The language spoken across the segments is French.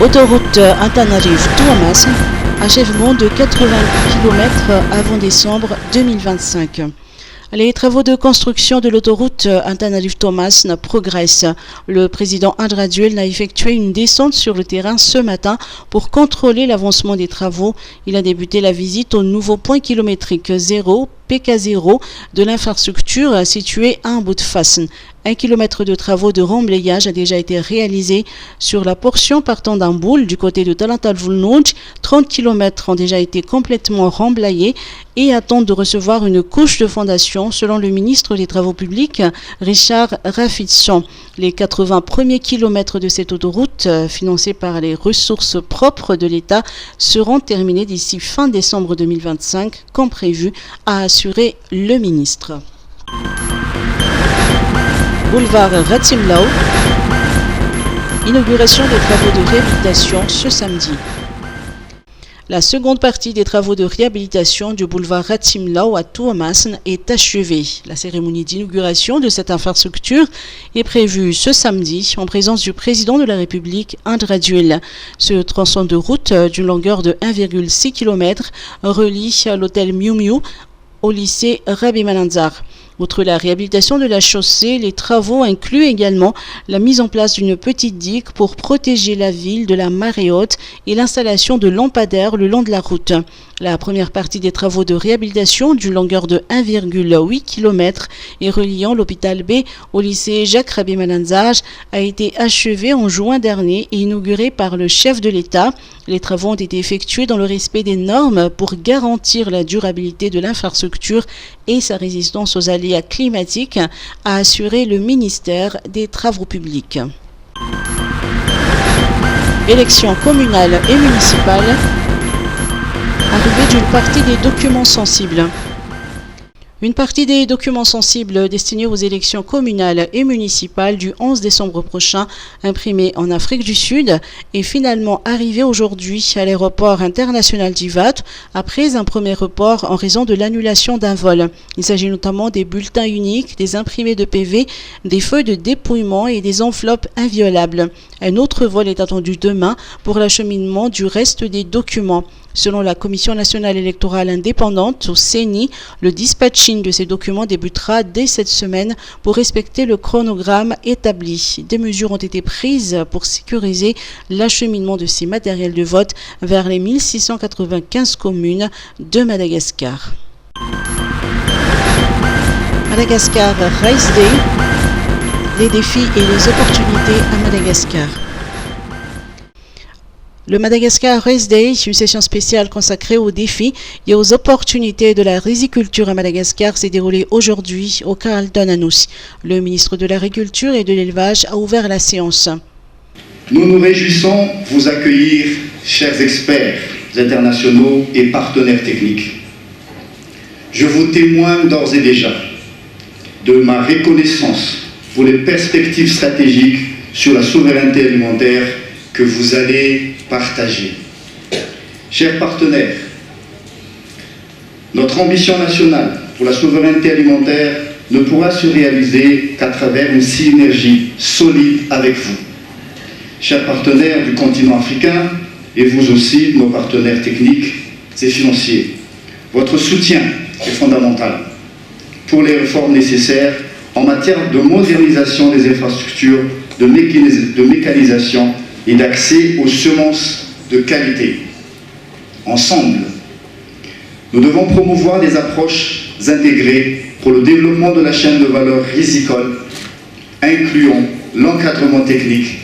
Autoroute Antananarivo-Tuamas, achèvement de 80 km avant décembre 2025. Les travaux de construction de l'autoroute Antananarivo-Tuamas progressent. Le président Andrade a effectué une descente sur le terrain ce matin pour contrôler l'avancement des travaux. Il a débuté la visite au nouveau point kilométrique 0, PK0 de l'infrastructure située à Boutfassen. 1 km de travaux de remblayage a déjà été réalisé sur la portion partant d'Amboul du côté de Talantalvulnouj. 30 km ont déjà été complètement remblayés et attendent de recevoir une couche de fondation selon le ministre des Travaux publics, Richard Rafitson. Les 80 premiers kilomètres de cette autoroute, financée par les ressources propres de l'État, seront terminés d'ici fin décembre 2025, comme prévu, a assuré le ministre. Boulevard Ratsimlau, inauguration des travaux de réhabilitation ce samedi. La seconde partie des travaux de réhabilitation du boulevard Ratsimlau à Tuamas est achevée. La cérémonie d'inauguration de cette infrastructure est prévue ce samedi en présence du président de la République, Andrade. Ce tronçon de route d'une longueur de 1,6 km relie l'hôtel Miu Miu au lycée Rabbi Mananzar. Outre la réhabilitation de la chaussée, les travaux incluent également la mise en place d'une petite digue pour protéger la ville de la marée haute et l'installation de lampadaires le long de la route. La première partie des travaux de réhabilitation d'une longueur de 1,8 km et reliant l'hôpital B au lycée Jacques Rabbi Mananzar a été achevée en juin dernier et inaugurée par le chef de l'État. Les travaux ont été effectués dans le respect des normes pour garantir la durabilité de l'infrastructure et sa résistance aux aléas climatiques, a assuré le ministère des Travaux publics. Élections communales et municipales. Arrivée d'une partie des documents sensibles. Une partie des documents sensibles destinés aux élections communales et municipales du 11 décembre prochain, imprimés en Afrique du Sud, est finalement arrivée aujourd'hui à l'aéroport international d'Ivat après un premier report en raison de l'annulation d'un vol. Il s'agit notamment des bulletins uniques, des imprimés de PV, des feuilles de dépouillement et des enveloppes inviolables. Un autre vol est attendu demain pour l'acheminement du reste des documents. Selon la Commission nationale électorale indépendante, au CENI, le dispatching de ces documents débutera dès cette semaine pour respecter le chronogramme établi. Des mesures ont été prises pour sécuriser l'acheminement de ces matériels de vote vers les 1695 communes de Madagascar. Madagascar Race Day, les défis et les opportunités à Madagascar. Le Madagascar Race Day, une session spéciale consacrée aux défis et aux opportunités de la riziculture à Madagascar, s'est déroulée aujourd'hui au Carlton à Nuus. Le ministre de l'Agriculture et de l'Élevage a ouvert la séance. Nous nous réjouissons de vous accueillir, chers experts internationaux et partenaires techniques. Je vous témoigne d'ores et déjà de ma reconnaissance pour les perspectives stratégiques sur la souveraineté alimentaire que vous allez partager. Chers partenaires, notre ambition nationale pour la souveraineté alimentaire ne pourra se réaliser qu'à travers une synergie solide avec vous. Chers partenaires du continent africain, et vous aussi, nos partenaires techniques et financiers, votre soutien est fondamental pour les réformes nécessaires en matière de modernisation des infrastructures, de mécanisation et d'accès aux semences de qualité. Ensemble, nous devons promouvoir des approches intégrées pour le développement de la chaîne de valeur rizicole, incluant l'encadrement technique,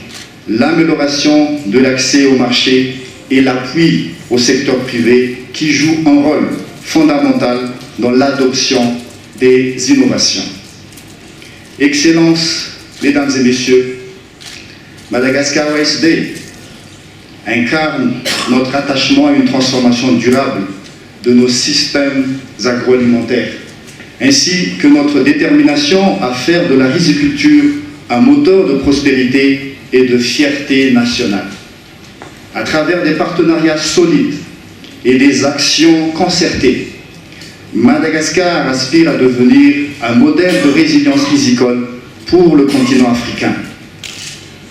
l'amélioration de l'accès au marché et l'appui au secteur privé qui joue un rôle fondamental dans l'adoption des innovations. Excellences, Mesdames et Messieurs, Madagascar Race Day incarne notre attachement à une transformation durable de nos systèmes agroalimentaires, ainsi que notre détermination à faire de la riziculture un moteur de prospérité et de fierté nationale. À travers des partenariats solides et des actions concertées, Madagascar aspire à devenir un modèle de résilience rizicole pour le continent africain.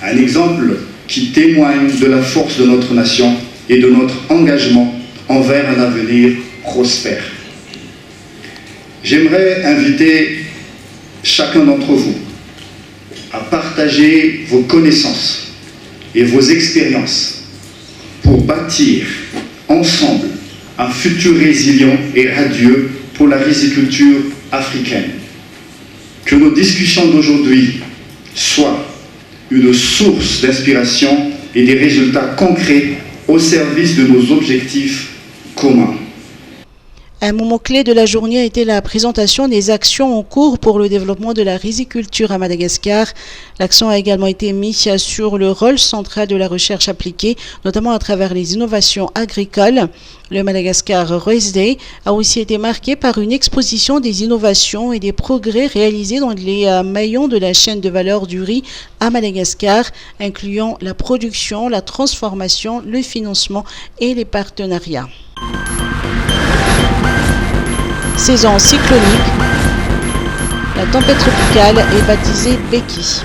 Un exemple qui témoignent de la force de notre nation et de notre engagement envers un avenir prospère. J'aimerais inviter chacun d'entre vous à partager vos connaissances et vos expériences pour bâtir ensemble un futur résilient et radieux pour la riziculture africaine. Que nos discussions d'aujourd'hui soient une source d'inspiration et des résultats concrets au service de nos objectifs communs. Un moment clé de la journée a été la présentation des actions en cours pour le développement de la riziculture à Madagascar. L'accent a également été mis sur le rôle central de la recherche appliquée, notamment à travers les innovations agricoles. Le Madagascar Rice Day a aussi été marqué par une exposition des innovations et des progrès réalisés dans les maillons de la chaîne de valeur du riz à Madagascar, incluant la production, la transformation, le financement et les partenariats. Saison cyclonique, la tempête tropicale est baptisée Beki.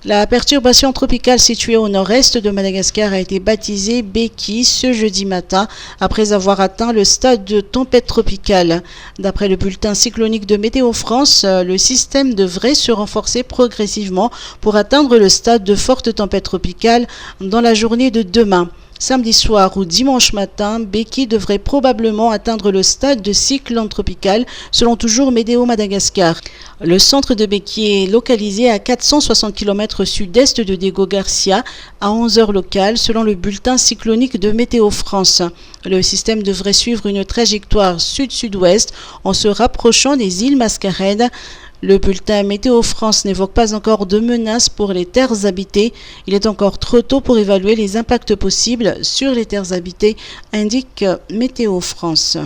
La perturbation tropicale située au nord-est de Madagascar a été baptisée Beki ce jeudi matin après avoir atteint le stade de tempête tropicale. D'après le bulletin cyclonique de Météo France, le système devrait se renforcer progressivement pour atteindre le stade de forte tempête tropicale dans la journée de demain. Samedi soir ou dimanche matin, Beki devrait probablement atteindre le stade de cyclone tropical, selon toujours Météo Madagascar. Le centre de Beki est localisé à 460 km sud-est de Diego Garcia, à 11 heures locales, selon le bulletin cyclonique de Météo France. Le système devrait suivre une trajectoire sud-sud-ouest en se rapprochant des îles Mascarenes. Le bulletin Météo France n'évoque pas encore de menaces pour les terres habitées. Il est encore trop tôt pour évaluer les impacts possibles sur les terres habitées, indique Météo France.